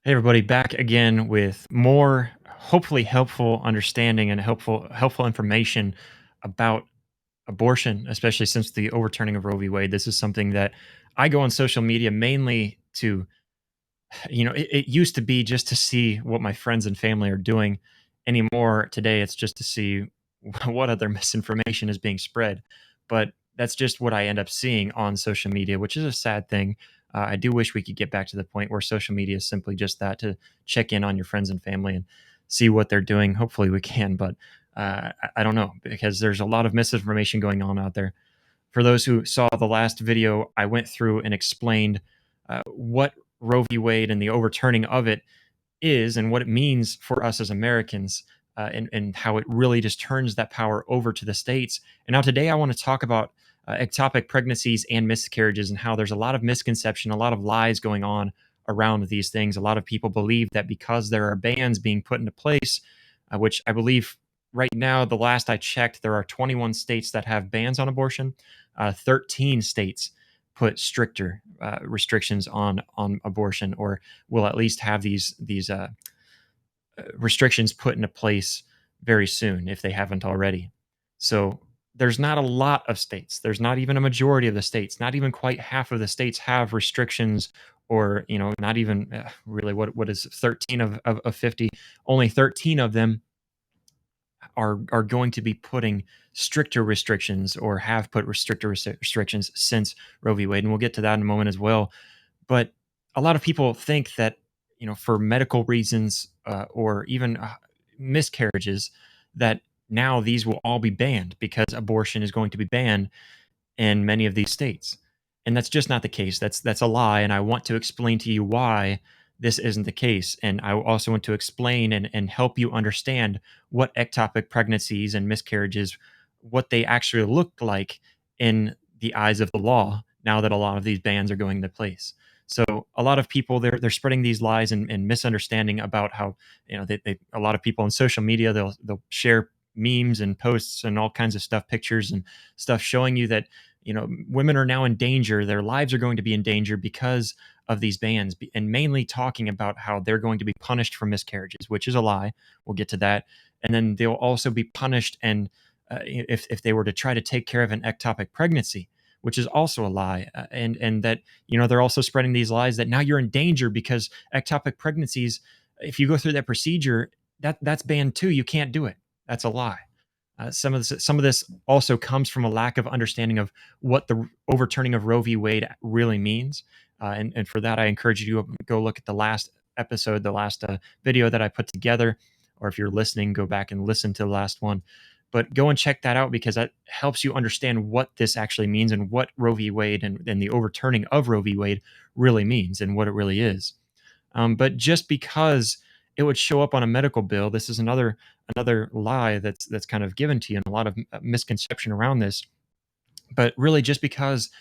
Hey everybody, back again with more hopefully helpful understanding and helpful information about abortion, especially since the overturning of Roe v. Wade. This is something that I go on social media mainly to, it used to be just to see what my friends and family are doing. Anymore today, it's just to see what other misinformation is being spread. But that's just what I end up seeing on social media, which is a sad thing. I do wish we could get back to the point where social media is simply just that, to check in on your friends and family and see what they're doing. Hopefully, we can, but I don't know, because there's a lot of misinformation going on out there. For those who saw the last video, I went through and explained what Roe v. Wade and the overturning of it is and what it means for us as Americans, and how it really just turns that power over to the states. And now today I want to talk about ectopic pregnancies and miscarriages, and how there's a lot of misconception, a lot of lies going on around these things. A lot of people believe that because there are bans being put into place, which I believe right now, the last I checked, there are 21 states that have bans on abortion. 13 states put stricter restrictions on abortion, or will at least have these restrictions put into place very soon if they haven't already. So there's not a lot of states. There's not even a majority of the states. Not even quite half of the states have restrictions, or not even really. What is 13 of 50? Only 13 of them are going to be putting stricter restrictions, or have put restrictions since Roe v. Wade, and we'll get to that in a moment as well. But a lot of people think that, for medical reasons, or even miscarriages, that now these will all be banned because abortion is going to be banned in many of these states. And that's just not the case. That's a lie. And I want to explain to you why this isn't the case. And I also want to explain and help you understand what ectopic pregnancies and miscarriages, what they actually look like in the eyes of the law, now that a lot of these bans are going into place. So a lot of people, they're spreading these lies and misunderstanding about how, a lot of people on social media, they'll share memes and posts and all kinds of stuff, pictures and stuff, showing you that, women are now in danger, their lives are going to be in danger because of these bans, and mainly talking about how they're going to be punished for miscarriages, which is a lie. We'll get to that. And then they'll also be punished, and if they were to try to take care of an ectopic pregnancy, which is also a lie. And that, they're also spreading these lies that now you're in danger because ectopic pregnancies, if you go through that procedure, that's banned too. You can't do it. That's a lie. Some of this also comes from a lack of understanding of what the overturning of Roe v. Wade really means. And for that, I encourage you to go look at the last episode, the last video that I put together, or if you're listening, go back and listen to the last one. But go and check that out, because that helps you understand what this actually means, and what Roe v. Wade and the overturning of Roe v. Wade really means, and what it really is. But just because it would show up on a medical bill, this is another lie that's kind of given to you, and a lot of misconception around this. But really, just because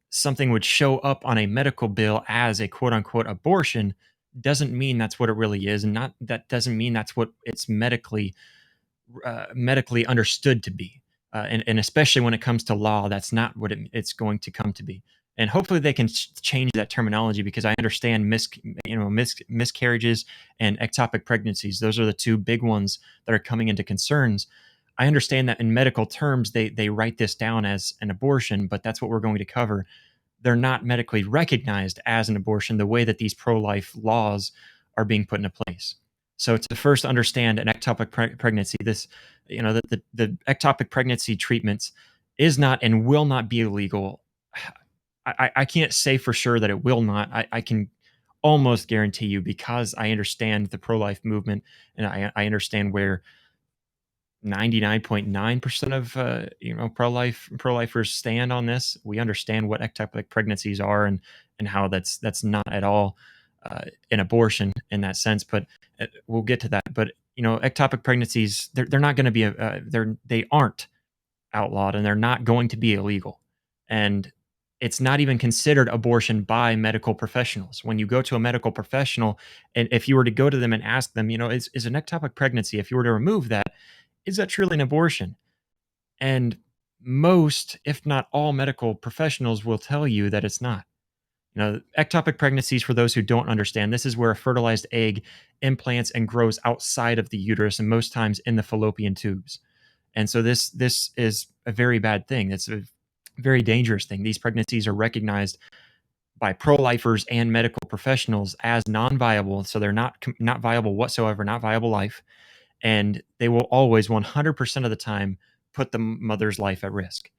something would show up on a medical bill as a quote unquote abortion doesn't mean that's what it really is, and not that doesn't mean that's what it's medically understood to be. And especially when it comes to law, that's not what it's going to come to be. And hopefully they can change that terminology, because I understand miscarriages and ectopic pregnancies. Those are the two big ones that are coming into concerns. I understand that in medical terms, they write this down as an abortion, but that's what we're going to cover. They're not medically recognized as an abortion the way that these pro-life laws are being put into place. So to first understand an ectopic pregnancy, this, the ectopic pregnancy treatments is not and will not be illegal. I can't say for sure that it will not. I can almost guarantee you, because I understand the pro-life movement, and I understand where 99.9% of pro-lifers stand on this. We understand what ectopic pregnancies are, and how that's not at all an abortion in that sense. But we'll get to that. But ectopic pregnancies, they're not going to be they aren't outlawed, and they're not going to be illegal. And it's not even considered abortion by medical professionals. When you go to a medical professional, and if you were to go to them and ask them, is an ectopic pregnancy, if you were to remove that, is that truly an abortion? And most, if not all, medical professionals will tell you that it's not. Ectopic pregnancies, for those who don't understand, this is where a fertilized egg implants and grows outside of the uterus and most times in the fallopian tubes. And so this is a very bad thing. It's a very dangerous thing. These pregnancies are recognized by pro-lifers and medical professionals as non-viable, so they're not viable whatsoever, not viable life, and they will always 100% of the time put the mother's life at risk.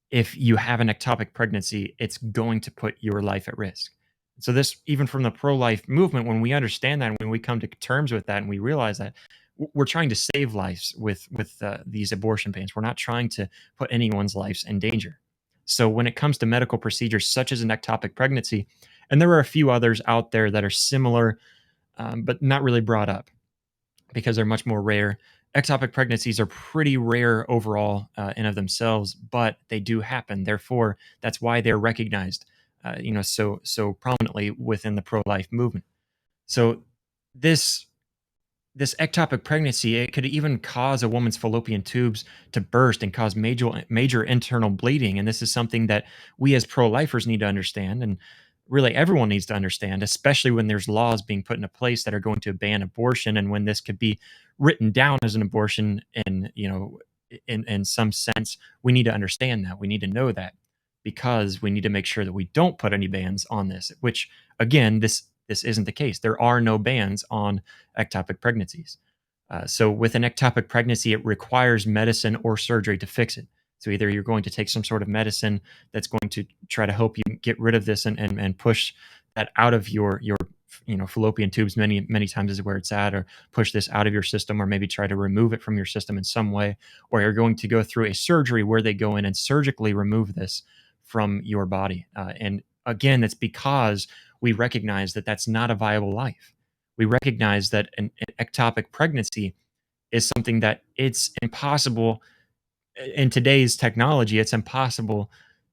If you have an ectopic pregnancy, it's going to put your life at risk. So this, even from the pro-life movement, when we understand that, when we come to terms with that, and we realize that we're trying to save lives with these abortion bans, we're not trying to put anyone's lives in danger. So when it comes to medical procedures such as an ectopic pregnancy, and there are a few others out there that are similar, but not really brought up because they're much more rare. Ectopic pregnancies are pretty rare overall in of themselves, but they do happen. Therefore, that's why they're recognized, so prominently within the pro-life movement. So this this ectopic pregnancy, it could even cause a woman's fallopian tubes to burst and cause major internal bleeding. And this is something that we as pro-lifers need to understand, and really everyone needs to understand, especially when there's laws being put into place that are going to ban abortion, and when this could be written down as an abortion. And in some sense, we need to understand that. We need to know that, because we need to make sure that we don't put any bans on this. Which, again, this isn't the case. There are no bans on ectopic pregnancies. So with an ectopic pregnancy, it requires medicine or surgery to fix it. So either you're going to take some sort of medicine that's going to try to help you get rid of this and push that out of your fallopian tubes, many times is where it's at, or push this out of your system, or maybe try to remove it from your system in some way, or you're going to go through a surgery where they go in and surgically remove this from your body. And again, that's because we recognize that that's not a viable life. We recognize that an ectopic pregnancy is something that it's impossible in today's technology. It's impossible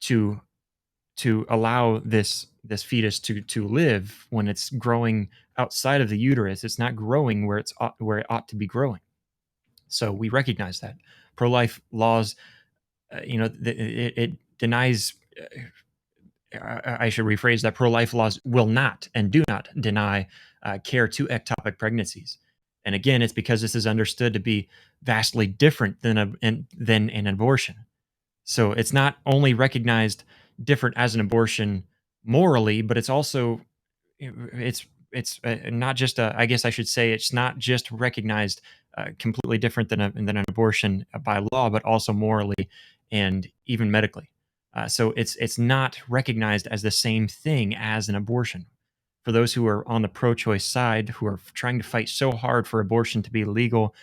to allow this fetus to live when it's growing outside of the uterus. It's not growing where it ought to be growing. So we recognize that pro-life laws, it denies. I should rephrase that. Pro-life laws will not and do not deny care to ectopic pregnancies. And again, it's because this is understood to be vastly different than an abortion. So it's not only recognized different as an abortion morally, but it's also it's not just a. I guess I should say it's not just recognized completely different than an abortion by law, but also morally and even medically. So it's not recognized as the same thing as an abortion. For those who are on the pro-choice side, who are trying to fight so hard for abortion to be legal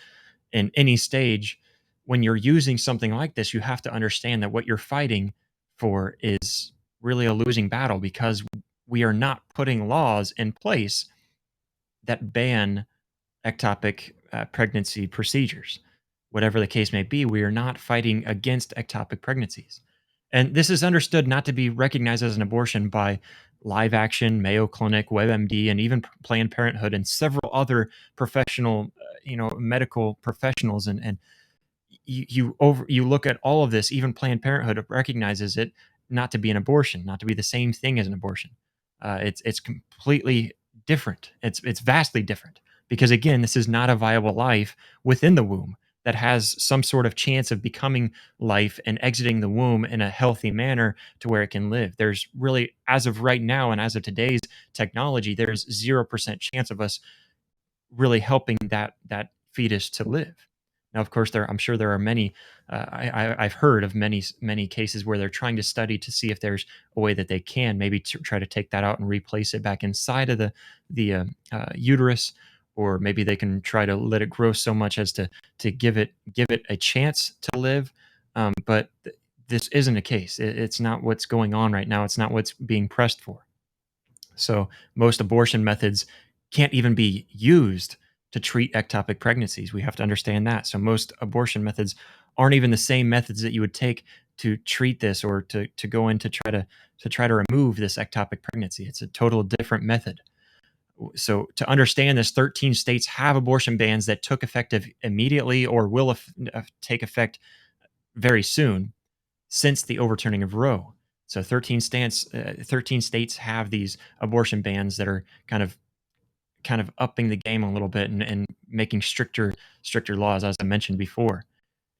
in any stage, when you're using something like this, you have to understand that what you're fighting for is really a losing battle, because we are not putting laws in place that ban ectopic pregnancy procedures. Whatever the case may be, we are not fighting against ectopic pregnancies. And this is understood not to be recognized as an abortion by Live Action, Mayo Clinic, WebMD, and even Planned Parenthood and several other professional, medical professionals. And you look at all of this. Even Planned Parenthood recognizes it not to be an abortion, not to be the same thing as an abortion. It's completely different. It's vastly different, because again, this is not a viable life within the womb that has some sort of chance of becoming life and exiting the womb in a healthy manner to where it can live. There's really, as of right now and as of today's technology, there's 0% chance of us really helping that fetus to live. Now, of course, I'm sure there are many. I've heard of many cases where they're trying to study to see if there's a way that they can maybe try to take that out and replace it back inside of the uterus, or maybe they can try to let it grow so much as to give it a chance to live. But this isn't a case. It's not what's going on right now. It's not what's being pressed for. So most abortion methods can't even be used to treat ectopic pregnancies. We have to understand that. So most abortion methods aren't even the same methods that you would take to treat this, or to go in to try to remove this ectopic pregnancy. It's a total different method. So to understand this, 13 states have abortion bans that took effective immediately or will take effect very soon since the overturning of Roe. So 13 states have these abortion bans that are kind of upping the game a little bit and making stricter laws, as I mentioned before.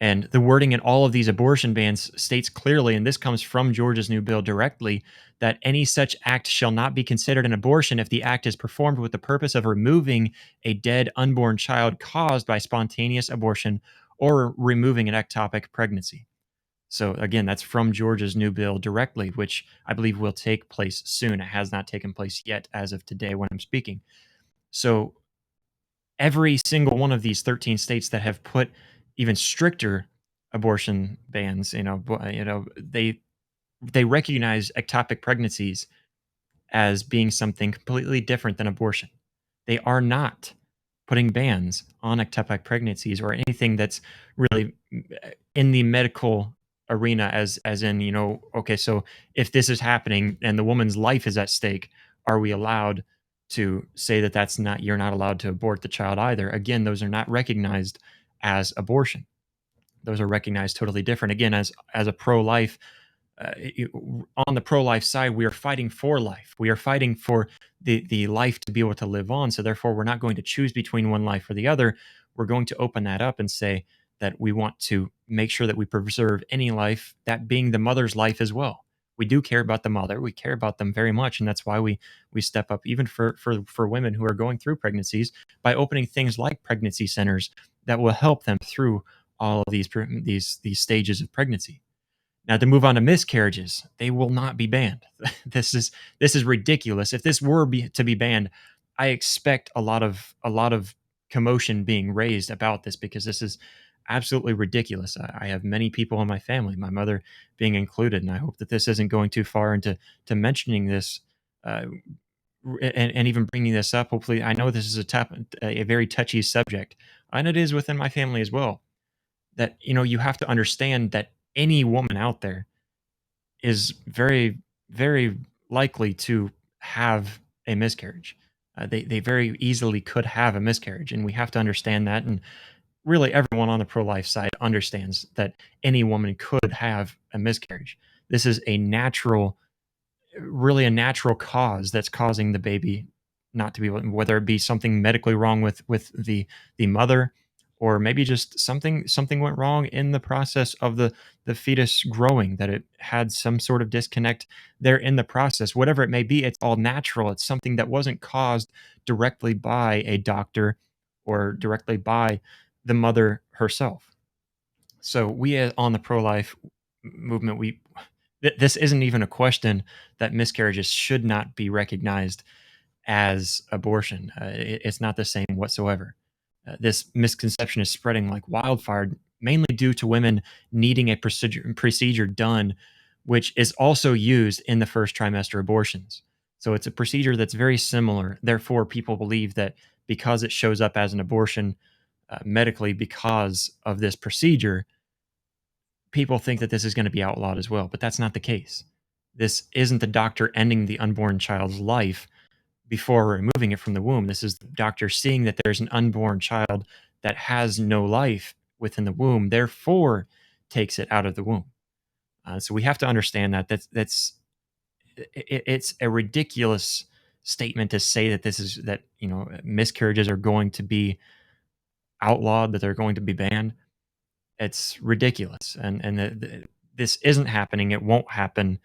And the wording in all of these abortion bans states clearly, and this comes from Georgia's new bill directly, that any such act shall not be considered an abortion if the act is performed with the purpose of removing a dead unborn child caused by spontaneous abortion or removing an ectopic pregnancy. So again, that's from Georgia's new bill directly, which I believe will take place soon. It has not taken place yet as of today when I'm speaking. So every single one of these 13 states that have put even stricter abortion bans, they recognize ectopic pregnancies as being something completely different than abortion. They are not putting bans on ectopic pregnancies or anything that's really in the medical arena as in, okay, so if this is happening and the woman's life is at stake, are we allowed to say that that's not you're not allowed to abort the child either? Again, those are not recognized as abortion. Those are recognized totally different. Again, as a pro-life on the pro-life side, we are fighting for life. We are fighting for the life to be able to live on. So therefore, we're not going to choose between one life or the other. We're going to open that up and say that we want to make sure that we preserve any life, that being the mother's life as well. We do care about the mother. We care about them very much, and that's why we step up even for women who are going through pregnancies by opening things like pregnancy centers that will help them through all of these stages of pregnancy. Now to move on to miscarriages, they will not be banned. This is ridiculous. If this were to be banned, I expect a lot of commotion being raised about this because this is absolutely ridiculous. I have many people in my family, my mother being included, and I hope that this isn't going too far into to mentioning this uh, and even bringing this up. Hopefully, I know this is a very touchy subject, and it is within my family as well. That you have to understand that any woman out there is very, very likely to have a miscarriage. They very easily could have a miscarriage, and we have to understand that. And really, everyone on the pro life side understands that any woman could have a miscarriage. This is really a natural cause that's causing the baby not to be able, whether it be something medically wrong with the mother, or maybe just something went wrong in the process of the fetus growing, that it had some sort of disconnect there in the process. Whatever it may be, it's all natural. It's something that wasn't caused directly by a doctor or directly by the mother herself. So we on the pro-life movement, this isn't even a question that miscarriages should not be recognized as abortion. It's not the same whatsoever. This misconception is spreading like wildfire, mainly due to women needing a procedure done, which is also used in the first trimester abortions. So it's a procedure that's very similar. Therefore, people believe that because it shows up as an abortion medically because of this procedure, people think that this is going to be outlawed as well, but that's not the case. This isn't the doctor ending the unborn child's life before removing it from the womb. This is the doctor seeing that there's an unborn child that has no life within the womb, therefore takes it out of the womb. So we have to understand that it's a ridiculous statement to say that miscarriages are going to be outlawed, that they're going to be banned. It's ridiculous, and this isn't happening. It won't happen.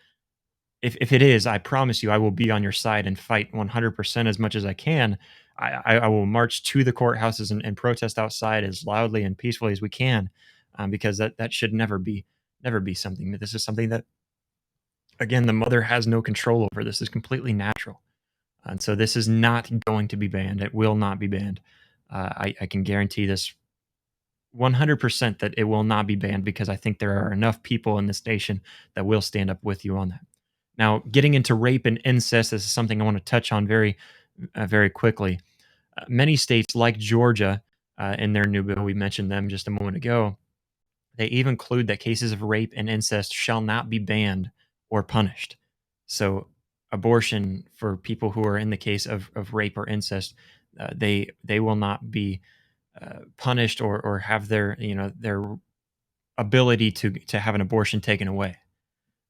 If it is, I promise you, I will be on your side and fight 100% as much as I can. I will march to the courthouses and protest outside as loudly and peacefully as we can, because that should never be something. This is something that, again, the mother has no control over. This is completely natural, and so this is not going to be banned. It will not be banned. I can guarantee this 100% that it will not be banned, because I think there are enough people in this nation that will stand up with you on that. Now, getting into rape and incest, this is something I want to touch on very quickly. Many states, like Georgia, in their new bill, we mentioned them just a moment ago, they even include that cases of rape and incest shall not be banned or punished. So, abortion for people who are in the case of rape or incest, they will not be punished or have their ability to have an abortion taken away.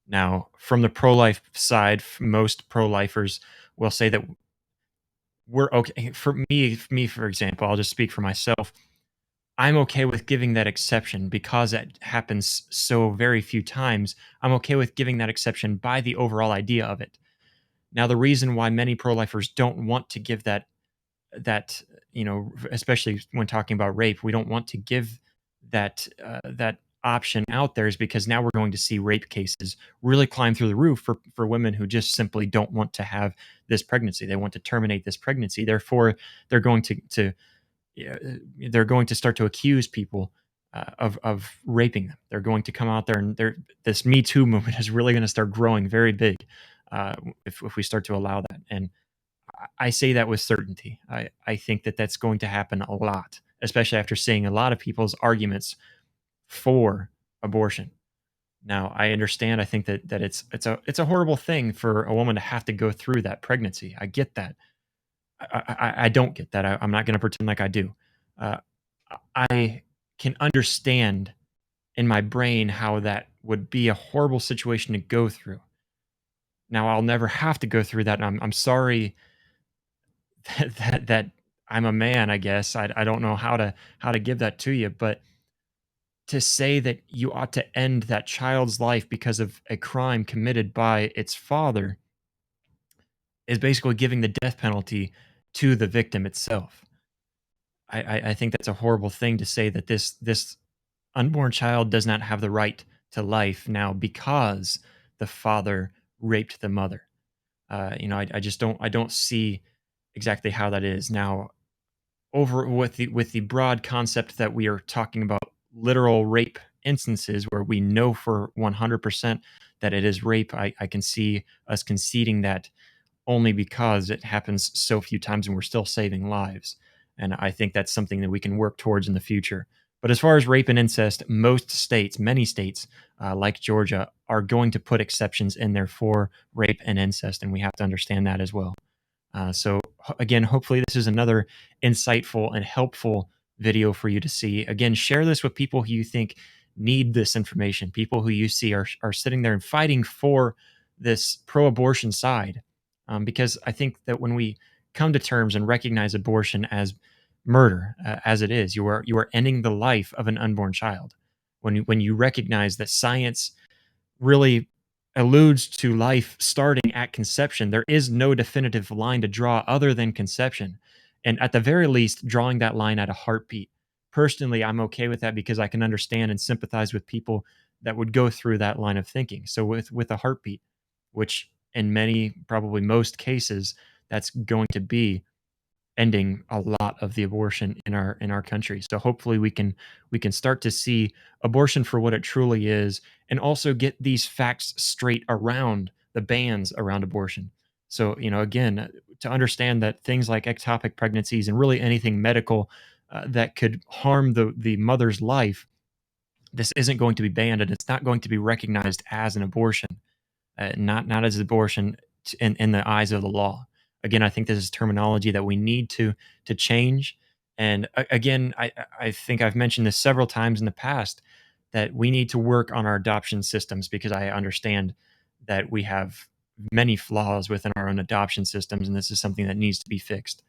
Now, from the pro-life side, most pro-lifers will say that we're okay. For me, for example, I'll just speak for myself. I'm okay with giving that exception because it happens so very few times. I'm okay with giving that exception by the overall idea of it. Now, the reason why many pro-lifers don't want to give that especially when talking about rape, we don't want to give that option out there is because now we're going to see rape cases really climb through the roof for women who just simply don't want to have this pregnancy. They want to terminate this pregnancy. Therefore, they're going to yeah, they're going to start to accuse people of raping them. They're going to come out there and this Me Too movement is really going to start growing very big if we start to allow that. And I say that with certainty. I think that that's going to happen a lot, especially after seeing a lot of people's arguments for abortion. Now, I understand. I think that it's a horrible thing for a woman to have to go through that pregnancy. I get that. I don't get that. I'm not going to pretend like I do. Uh, I can understand in my brain how that would be a horrible situation to go through. Now, I'll never have to go through that, and I'm sorry that I'm a man, I guess. I don't know how to give that to you, but to say that you ought to end that child's life because of a crime committed by its father is basically giving the death penalty to the victim itself. I think that's a horrible thing to say that this unborn child does not have the right to life now because the father raped the mother. I just don't see exactly how that is now over with the broad concept that we are talking about literal rape instances where we know for 100% that it is rape. I can see us conceding that only because it happens so few times and we're still saving lives. And I think that's something that we can work towards in the future. But as far as rape and incest, most states, many states like Georgia, are going to put exceptions in there for rape and incest. And we have to understand that as well. Again, hopefully this is another insightful and helpful video for you to see. Again, share this with people who you think need this information, people who you see are sitting there and fighting for this pro-abortion side. Because I think that when we come to terms and recognize abortion as murder, as it is, you are ending the life of an unborn child. When you recognize that science really alludes to life starting at conception. There is no definitive line to draw other than conception. And at the very least, drawing that line at a heartbeat. Personally, I'm okay with that because I can understand and sympathize with people that would go through that line of thinking. So with a heartbeat, which in many, probably most cases, that's going to be ending a lot of the abortion in our country. So hopefully we can start to see abortion for what it truly is and also get these facts straight around the bans around abortion. So, again, to understand that things like ectopic pregnancies and really anything medical that could harm the mother's life, this isn't going to be banned and it's not going to be recognized as an abortion, not as abortion in the eyes of the law. Again, I think this is terminology that we need to change. And again, I think I've mentioned this several times in the past that we need to work on our adoption systems because I understand that we have many flaws within our own adoption systems, and this is something that needs to be fixed.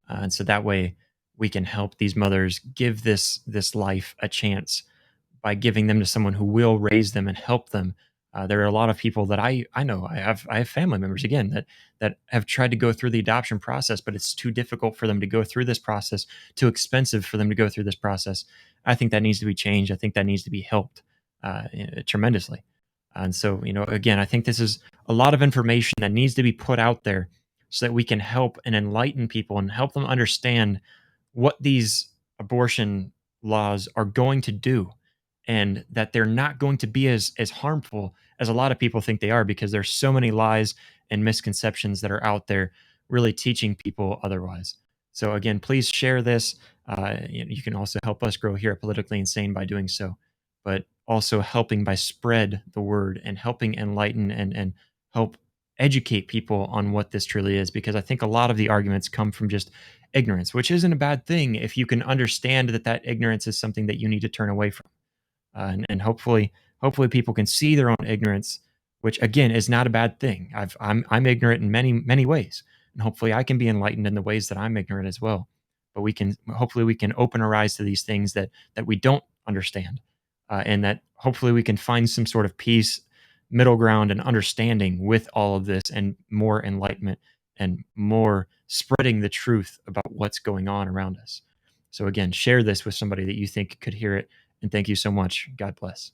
And so that way we can help these mothers give this life a chance by giving them to someone who will raise them and help them. There are a lot of people that I know. I have family members again that have tried to go through the adoption process, but it's too difficult for them to go through this process, too expensive for them to go through this process. I think that needs to be changed. I think that needs to be helped tremendously. And so, again, I think this is a lot of information that needs to be put out there so that we can help and enlighten people and help them understand what these abortion laws are going to do and that they're not going to be as harmful as a lot of people think they are because there's so many lies and misconceptions that are out there really teaching people otherwise. So again, please share this. You can also help us grow here at Politically Insane by doing so, but also helping by spread the word and helping enlighten and help educate people on what this truly is because I think a lot of the arguments come from just ignorance, which isn't a bad thing if you can understand that ignorance is something that you need to turn away from, and hopefully people can see their own ignorance which again is not a bad thing. I'm ignorant in many ways, and hopefully I can be enlightened in the ways that I'm ignorant as well. But hopefully we can open our eyes to these things that we don't understand, and that hopefully we can find some sort of peace, middle ground, and understanding with all of this, and more enlightenment and more spreading the truth about what's going on around us. So again, share this with somebody that you think could hear it. And thank you so much. God bless.